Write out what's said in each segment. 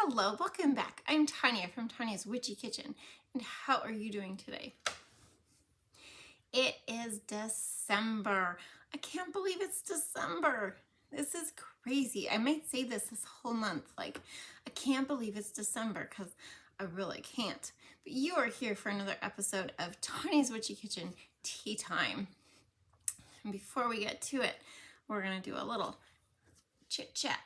Hello, welcome back. I'm Tonya from Tonya's Witchy Kitchen, and how are you doing today? It is December. I can't believe it's December. This is crazy. I might say this whole month, like, I can't believe it's December, because I really can't. But you are here for another episode of Tonya's Witchy Kitchen Tea Time. And before we get to it, we're going to do a little chit-chat.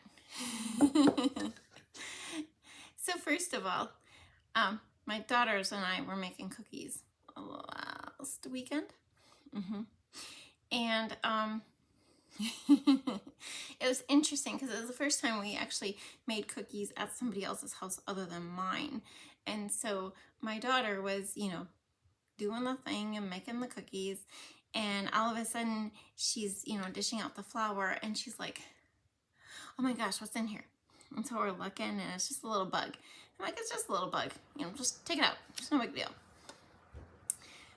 So first of all, my daughters and I were making cookies last weekend. And it was interesting because it was the first time we actually made cookies at somebody else's house other than mine. And so my daughter was, doing the thing and making the cookies. And all of a sudden she's, dishing out the flour and she's like, oh my gosh, what's in here? And so we're looking and it's just a little bug. I'm like, it's just a little bug. Just take it out. It's no big deal.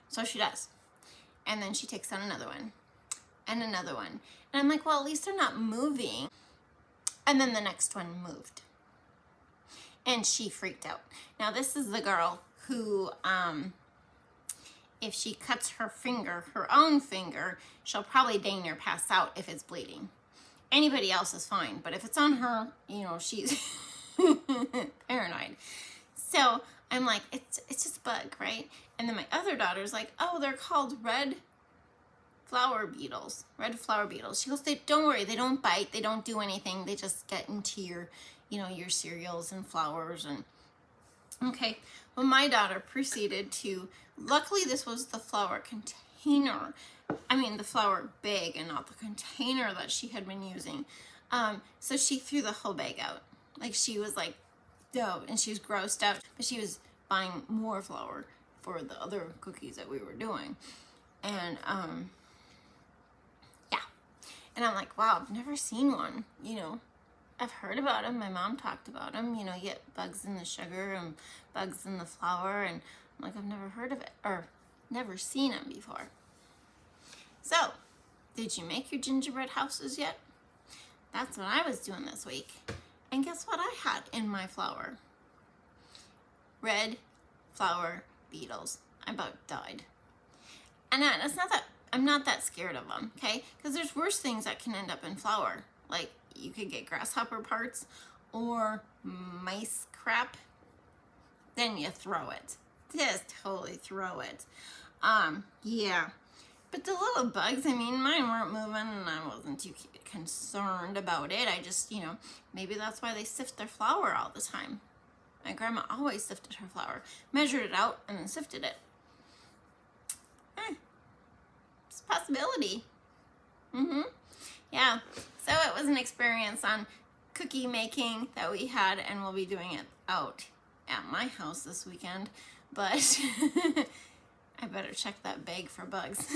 So she does. And then she takes out another one and another one. And I'm like, well, at least they're not moving. And then the next one moved. And she freaked out. Now, this is the girl who, if she cuts her finger, her own finger, she'll probably dang near pass out if it's bleeding. Anybody else is fine, but if it's on her, she's paranoid. So I'm like, it's just a bug, right? And then my other daughter's like, oh, they're called red flower beetles. Red flower beetles. She goes, don't worry, they don't bite, they don't do anything. They just get into your, your cereals and flowers and okay. Well, my daughter proceeded to, luckily this was the flour container. The flour bag and not the container that she had been using. So she threw the whole bag out. Like she was like, no, and she was grossed out, but she was buying more flour for the other cookies that we were doing. And, yeah. And I'm like, wow, I've never seen one, I've heard about them. My mom talked about them. You get bugs in the sugar and bugs in the flour. And I'm like, I've never heard of it or never seen them before. So, did you make your gingerbread houses yet? That's what I was doing this week. And guess what I had in my flour? Red flower beetles. I about died. And it's not that, I'm not that scared of them, okay? Because there's worse things that can end up in flour. Like, you could get grasshopper parts or mice crap. Then you throw it. Just totally throw it. Yeah. But the little bugs, mine weren't moving and I wasn't too concerned about it. I just, maybe that's why they sift their flour all the time. My grandma always sifted her flour, measured it out, and then sifted it. It's a possibility. Yeah. So it was an experience on cookie making that we had, and we'll be doing it out at my house this weekend. But I better check that bag for bugs.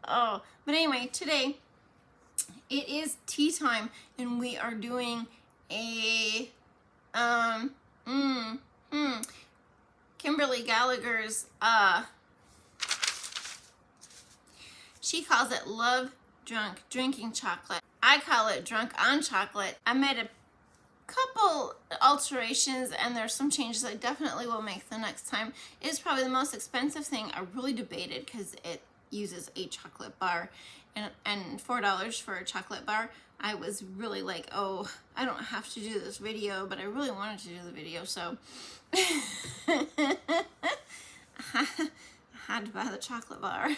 Oh, but anyway, today it is tea time, and we are doing a Kimberly Gallagher's she calls it Love Drunk Drinking Chocolate. I call it Drunk on Chocolate. I made a couple alterations and there's some changes I definitely will make the next time. It is probably the most expensive thing. I really debated because it uses a chocolate bar and $4 for a chocolate bar. I was really like, oh, I don't have to do this video, but I really wanted to do the video, so I had to buy the chocolate bar.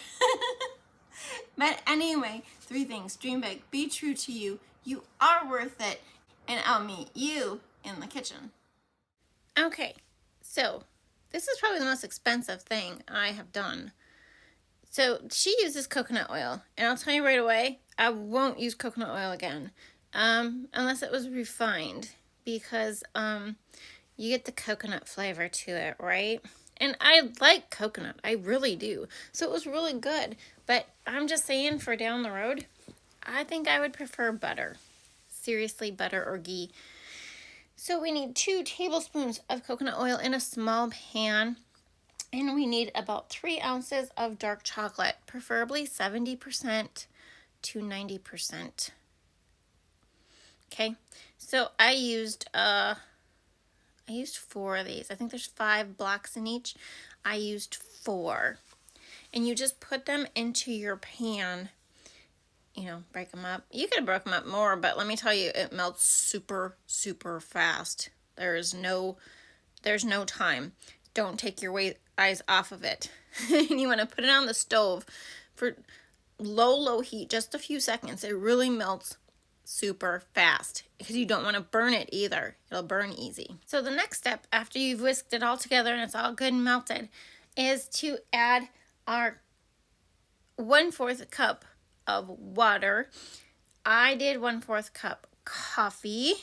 But anyway, 3 things. Dream big, be true to you, you are worth it, and I'll meet you in the kitchen. Okay, so this is probably the most expensive thing I have done. So she uses coconut oil, and I'll tell you right away, I won't use coconut oil again, unless it was refined, because you get the coconut flavor to it, right? And I like coconut, I really do. So it was really good, but I'm just saying for down the road, I think I would prefer butter. Seriously, butter or ghee. So we need 2 tablespoons of coconut oil in a small pan. And we need about 3 ounces of dark chocolate, preferably 70% to 90%. Okay, so I used 4 of these. I think there's 5 blocks in each. I used 4. And you just put them into your pan, you know, break them up. You could have broke them up more, but let me tell you, it melts super, super fast. There's no time. Don't take your eyes off of it. And you want to put it on the stove for low heat, just a few seconds. It really melts super fast because you don't want to burn it either. It'll burn easy. So the next step, after you've whisked it all together and it's all good and melted, is to add our 1/4 cup of water. I did 1/4 cup coffee.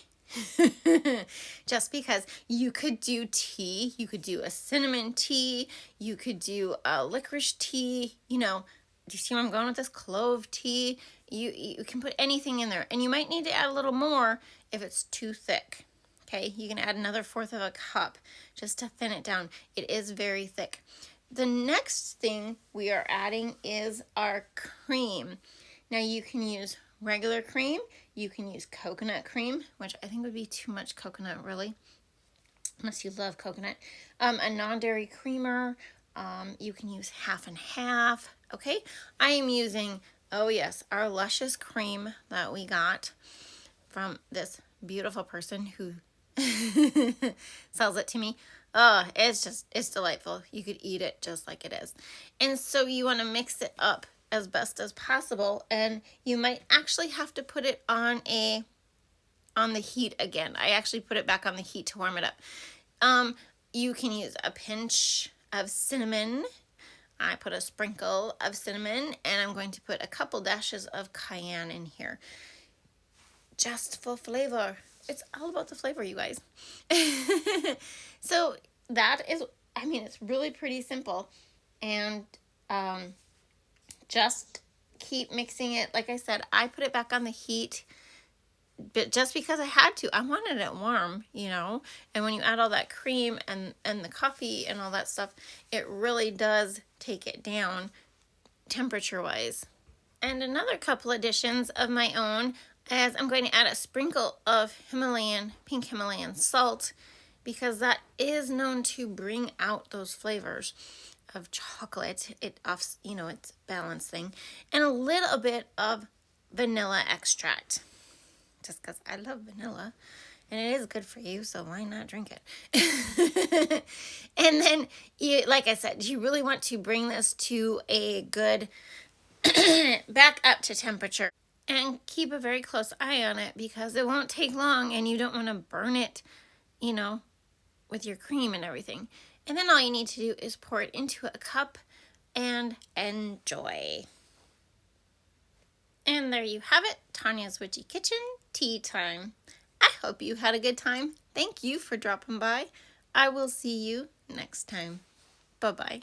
Just because you could do tea, you could do a cinnamon tea, you could do a licorice tea, you know, do you see where I'm going with this? Clove tea. You can put anything in there, and you might need to add a little more if it's too thick. Okay, you can add another 1/4 of a cup just to thin it down. It is very thick. The next thing we are adding is our cream. Now you can use regular cream, you can use coconut cream, which I think would be too much coconut really, unless you love coconut. A non-dairy creamer, you can use half and half. Okay, I am using, oh yes, our luscious cream that we got from this beautiful person who sells it to me. Oh, it's delightful. You could eat it just like it is. And so you want to mix it up as best as possible, and you might actually have to put it on the heat again. I actually put it back on the heat to warm it up. You can use a pinch of cinnamon. I put a sprinkle of cinnamon, and I'm going to put a couple dashes of cayenne in here, just for flavor. It's all about the flavor, you guys. So that is, I mean, it's really pretty simple, and just keep mixing it. Like I said, I put it back on the heat, but just because I had to. I wanted it warm, you know, and when you add all that cream and the coffee and all that stuff, it really does take it down temperature wise. And another couple additions of my own, as I'm going to add a sprinkle of pink Himalayan salt, because that is known to bring out those flavors of chocolate. It's a balanced thing. And a little bit of vanilla extract, just because I love vanilla and it is good for you, so why not drink it? And then, like I said, you really want to bring this to a good back up to temperature, and keep a very close eye on it, because it won't take long and you don't want to burn it, you know, with your cream and everything. And then all you need to do is pour it into a cup and enjoy. And there you have it, Tonya's Witchy Kitchen tea time. I hope you had a good time. Thank you for dropping by. I will see you next time. Bye-bye.